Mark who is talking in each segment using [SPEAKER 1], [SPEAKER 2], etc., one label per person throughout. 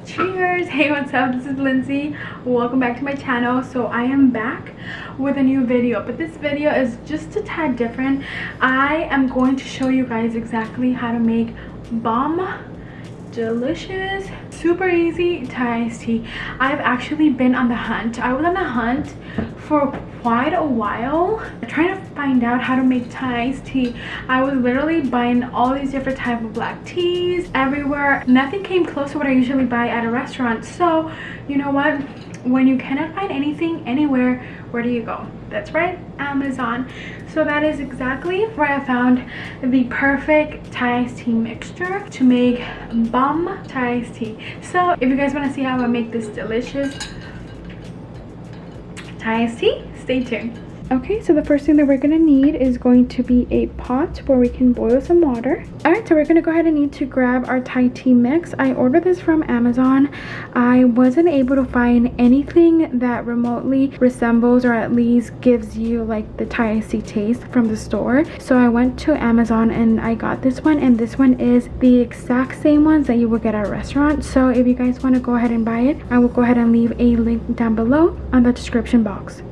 [SPEAKER 1] cheers. Hey, what's up? This is Lindsay. Welcome back to my channel. So I am back with a new video, but this video is just a tad different. I am going to show you guys exactly how to make bomb delicious, super easy Thai iced tea. I've actually been on the hunt. I was on the hunt for quite a while trying to find out how to make Thai iced tea. I was literally buying all these different type of black teas everywhere. Nothing came close to what I usually buy at a restaurant. So you know what, when you cannot find anything anywhere, where do you go? That's right, Amazon. So that is exactly where I found the perfect Thai iced tea mixture to make bomb Thai iced tea. So if you guys want to see how I make this delicious Thai iced tea, stay tuned. Okay, so the first thing that we're gonna need is going to be a pot where we can boil some water. All right, so we're gonna go ahead and need to grab our Thai tea mix. I ordered this from Amazon. I wasn't able to find anything that remotely resembles or at least gives you like the Thai iced tea taste from the store. So I went to Amazon and I got this one, and this one is the exact same ones that you will get at a restaurant. So if you guys want to go ahead and buy it, I will go ahead and leave a link down below on the description box.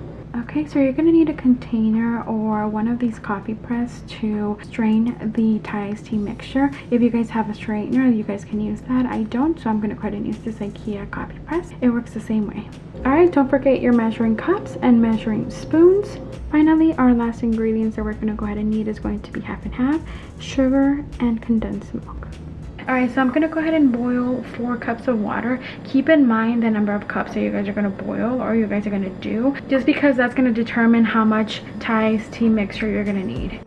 [SPEAKER 1] Okay, so you're going to need a container or one of these coffee press to strain the Thai iced tea mixture. If you guys have a straightener, you guys can use that. I don't, so I'm going to go ahead and use this IKEA coffee press. It works the same way. Alright, don't forget your measuring cups and measuring spoons. Finally, our last ingredients that we're going to go ahead and need is going to be half and half, sugar and condensed milk. Alright, so I'm going to go ahead and boil 4 cups of water. Keep in mind the number of cups that you guys are going to boil or you guys are going to do, just because that's going to determine how much Thai iced tea mixture you're going to need.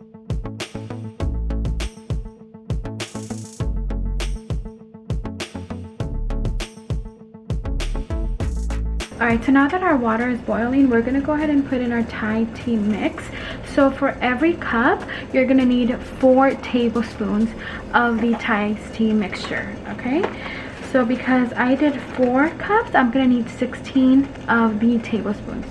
[SPEAKER 1] Alright, so now that our water is boiling, we're going to go ahead and put in our Thai tea mix. So for every cup, you're going to need 4 tablespoons of the Thai iced tea mixture, okay? So because I did 4 cups, I'm going to need 16 of the tablespoons.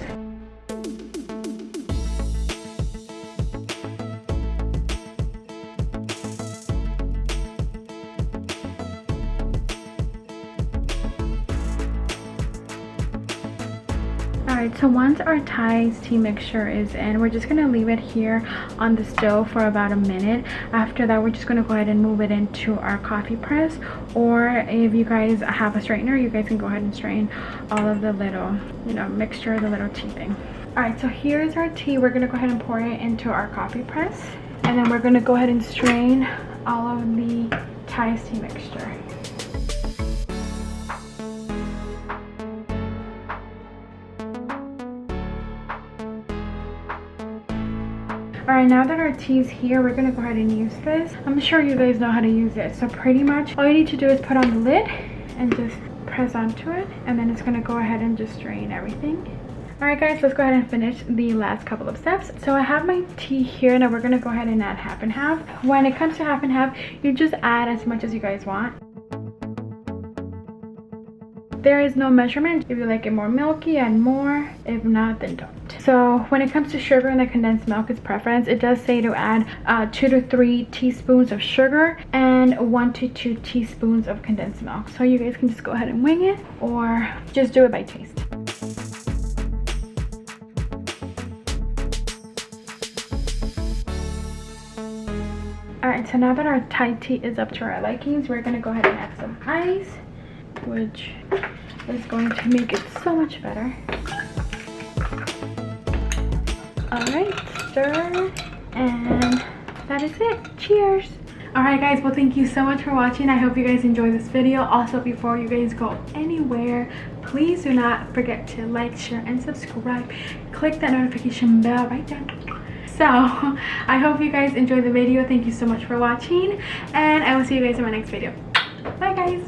[SPEAKER 1] Alright, so once our Thai iced tea mixture is in, we're just going to leave it here on the stove for about a minute. After that, we're just going to go ahead and move it into our coffee press, or if you guys have a straightener, you guys can go ahead and strain all of the little, mixture, the little tea thing. Alright, so here's our tea. We're going to go ahead and pour it into our coffee press, and then we're going to go ahead and strain all of the Thai iced tea mixture. Alright, now that our tea is here, we're going to go ahead and use this. I'm sure you guys know how to use it. So pretty much all you need to do is put on the lid and just press onto it. And then it's going to go ahead and just strain everything. Alright guys, let's go ahead and finish the last couple of steps. So I have my tea here. Now we're going to go ahead and add half and half. When it comes to half and half, you just add as much as you guys want. There is no measurement. If you like it more milky, add more. If not, then don't. So when it comes to sugar and the condensed milk, it's preference. It does say to add 2 to 3 teaspoons of sugar and 1 to 2 teaspoons of condensed milk. So you guys can just go ahead and wing it or just do it by taste. Alright, so now that our Thai tea is up to our likings, we're going to go ahead and add some ice, which is going to make it so much better. Alright, stir, and that is it. Cheers! Alright guys, well thank you so much for watching. I hope you guys enjoyed this video. Also, before you guys go anywhere, please do not forget to like, share, and subscribe. Click that notification bell right there. So, I hope you guys enjoyed the video. Thank you so much for watching, and I will see you guys in my next video. Bye guys!